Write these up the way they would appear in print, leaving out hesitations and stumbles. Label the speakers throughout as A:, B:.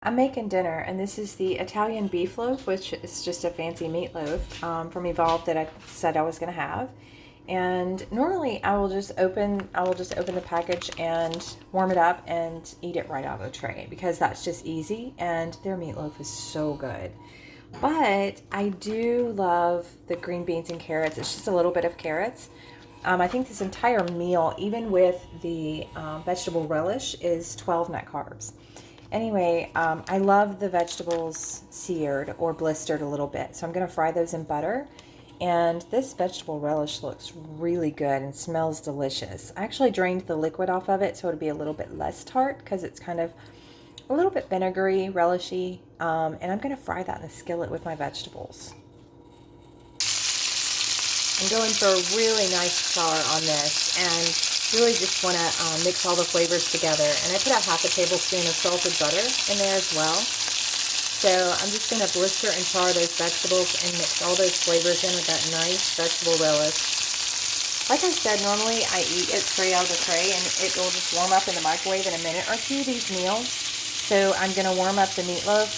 A: I'm making dinner, and this is the Italian Beefloaf, which is just a fancy meatloaf from Evolve that I said I was going to have. And normally I will just open the package and warm it up and eat it right out of the tray because that's just easy, and their meatloaf is so good. But I do love the green beans and carrots. It's just a little bit of carrots. I think this entire meal, even with the vegetable relish, is 12 net carbs. Anyway, I love the vegetables seared or blistered a little bit, so I'm going to fry those in butter. And this vegetable relish looks really good and smells delicious. I actually drained the liquid off of it so it'll be a little bit less tart because it's kind of a little bit vinegary, relishy. And I'm going to fry that in the skillet with my vegetables. I'm going for a really nice char on this, and really just want to mix all the flavors together. And I put a half a tablespoon of salted butter in there as well. So I'm just going to blister and char those vegetables and mix all those flavors in with that nice vegetable relish. Like I said, normally I eat it straight out of the tray, and it will just warm up in the microwave in a minute or two, these meals. So I'm going to warm up the meatloaf,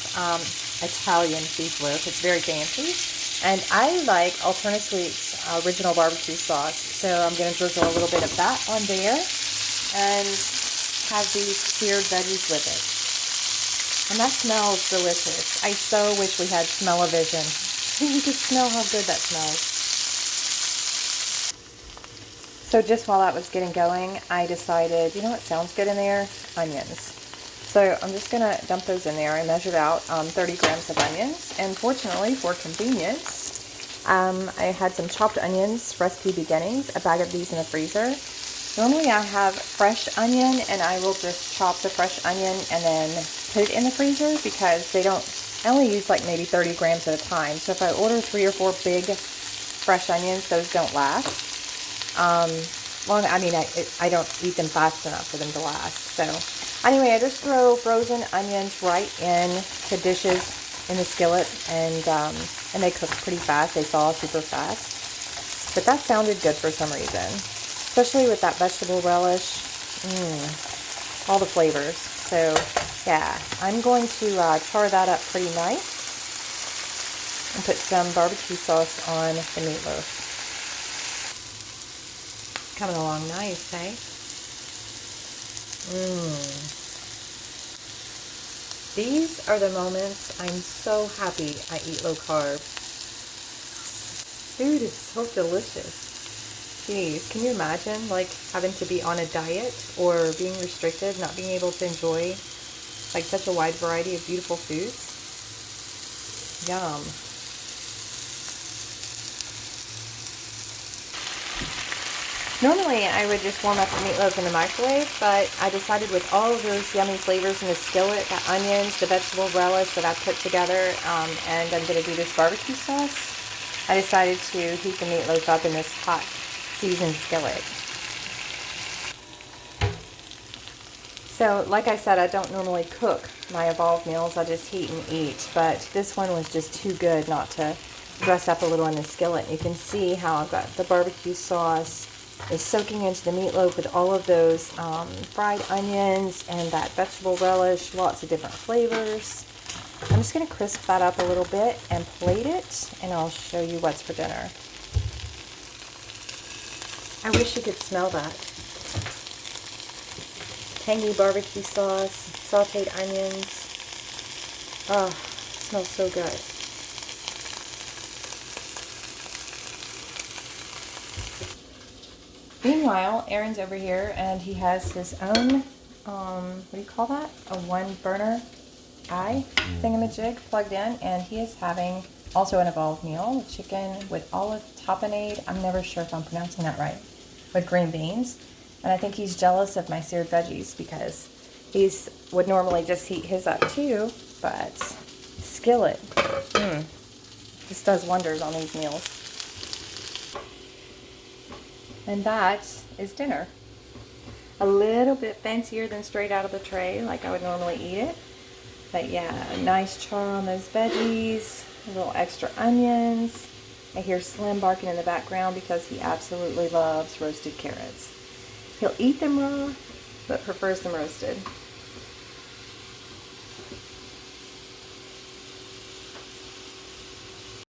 A: Italian beefloaf. It's very fancy. And I like Alternasweets original barbecue sauce. So I'm going to drizzle a little bit of that on there and have these seared veggies with it. And that smells delicious. I so wish we had smell-o-vision. You can smell how good that smells. So just while that was getting going, I decided, you know what sounds good in there? Onions. So I'm just going to dump those in there. I measured out 30 grams of onions. And fortunately, for convenience, I had some chopped onions, recipe beginnings, a bag of these in the freezer. Normally I have fresh onion, and I will just chop the fresh onion and then put it in the freezer because I only use like maybe 30 grams at a time. So if I order 3 or 4 big fresh onions, those don't last. I don't eat them fast enough for them to last. So anyway, I just throw frozen onions right in the dishes in the skillet, and they cook pretty fast. They thaw super fast. But that sounded good for some reason, especially with that vegetable relish. All the flavors. So yeah, I'm going to char that up pretty nice and put some barbecue sauce on the meatloaf. Coming along nice, eh? These are the moments I'm so happy I eat low carb. Food is so delicious. Jeez, can you imagine like having to be on a diet or being restricted, not being able to enjoy like such a wide variety of beautiful foods? Yum. Normally I would just warm up the meatloaf in the microwave, but I decided with all of those yummy flavors in the skillet, the onions, the vegetable relish that I put together, and I'm going to do this barbecue sauce, I decided to heat the meatloaf up in this hot seasoned skillet. So like I said, I don't normally cook my Evolve meals, I just heat and eat, but this one was just too good not to dress up a little in the skillet. You can see how I've got the barbecue sauce is soaking into the meatloaf with all of those fried onions and that vegetable relish, lots of different flavors. I'm just going to crisp that up a little bit and plate it, and I'll show you what's for dinner. I wish you could smell that. Tangy barbecue sauce, sauteed onions. Oh, it smells so good. Meanwhile, Aaron's over here, and he has his own, what do you call that? A one burner eye thingamajig plugged in, and he is having also an Evolve meal with chicken with olive tapenade. I'm never sure if I'm pronouncing that right, with green beans. And I think he's jealous of my seared veggies because he would normally just heat his up too, but skillet, this does wonders on these meals. And that is dinner. A little bit fancier than straight out of the tray like I would normally eat it. But yeah, a nice char on those veggies, a little extra onions. I hear Slim barking in the background because he absolutely loves roasted carrots. He'll eat them raw, but prefers them roasted.